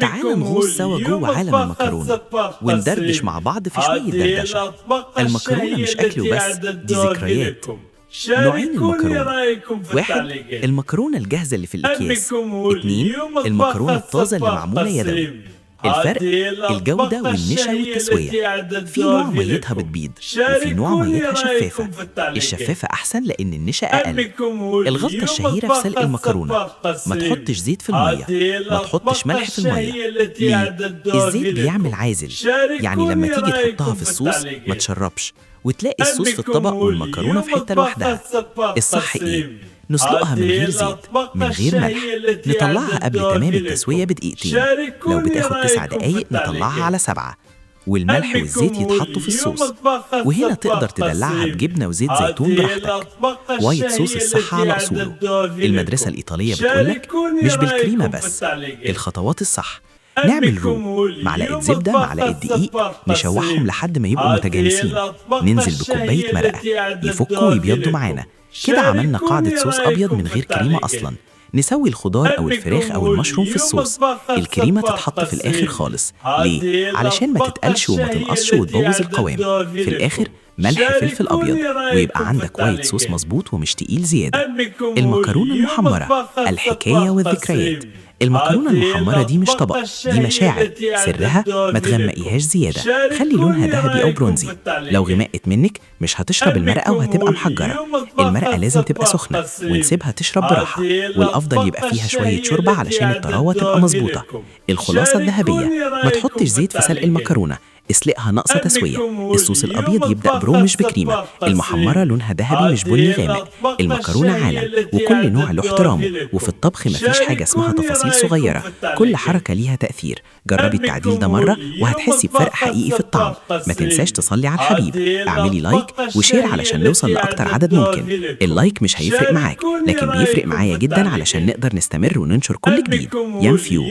تعال نغوص سوا جوه عالم المكرونة وندردش مع بعض في شوية دردشة. المكرونة مش أكل وبس، دي ذكريات. نوعين المكرونة: واحد، المكرونة الجاهزة اللي في الأكياس. اتنين، المكرونة الطازة اللي معمولة يدوي. الفرق الجودة والنشا والتسوية. في نوع ميتها بتبيض وفي نوع ميتها شفافة. الشفافة أحسن لأن النشا أقل. الغلطة الشهيرة في سلق المكرونة: ما تحطش زيت في المية، ما تحطش ملح في المية. ليه؟ الزيت بيعمل عازل، يعني لما تيجي تحطها في الصوص ما تشربش وتلاقي الصوص في الطبق والمكرونة في حتة لوحدها. الصح إيه؟ نسلقها من غير زيت، من غير ملح، نطلعها قبل تمام التسوية بدقيقتين. لو بتاخد 9 دقايق نطلعها على 7، والملح والزيت يتحطوا في الصوص. وهنا تقدر تدلعها بجبنة وزيت زيتون براحتك. وايت صوص الصح على أصوله. المدرسة الإيطالية بتقولك مش بالكريمة بس. الخطوات الصح: نعمل رو، معلقة زبدة، معلقة دقيق، نشوحهم لحد ما يبقوا متجانسين. ننزل بكوباية مرقة يفكوا ويبيضوا معانا. كده عملنا قاعدة صوص أبيض من غير كريمة أصلاً. نسوي الخضار أو الفراخ أو المشروم في الصوص. الكريمة تتحط في الآخر خالص. ليه؟ علشان ما تتقلش وما تنقصش وتبوظ القوام. في الآخر ملح فلفل أبيض، ويبقى عندك وايت صوص مظبوط ومش تقيل زيادة. المكرونة المحمرة: الحكاية والذكريات. المكرونة المحمرة دي مش طبق، دي مشاعر. سرها ما تغمقيهاش زيادة، خلي لونها ذهبي أو برونزي. لو غمقت منك مش هتشرب المرقة وهتبقى محجرة. المرقة لازم تبقى سخنة ونسيبها تشرب براحة، والأفضل يبقى فيها شوية شوربة علشان الطراوة تبقى مظبوطة. الخلاصة الذهبية: ما تحطش زيت في سلق المكرونة، اسلقها ناقصة تسوية. الصوص الأبيض يبدأ برو مش بكريمة. المحمرة لونها ذهبي مش بني غامق. المكرونة عالم وكل نوع له احترامه، وفي الطبخ مفيش حاجة اسمها تفاصيل صغيرة، كل حركة ليها تأثير. جربي التعديل ده مرة وهتحسي بفرق حقيقي في الطعم. ما تنساش تصلي على الحبيب، اعملي لايك وشير علشان نوصل لأكتر عدد ممكن. اللايك مش هيفرق معاك، لكن بيفرق معايا جدا علشان نقدر نستمر وننشر كل جديد. ينفيو.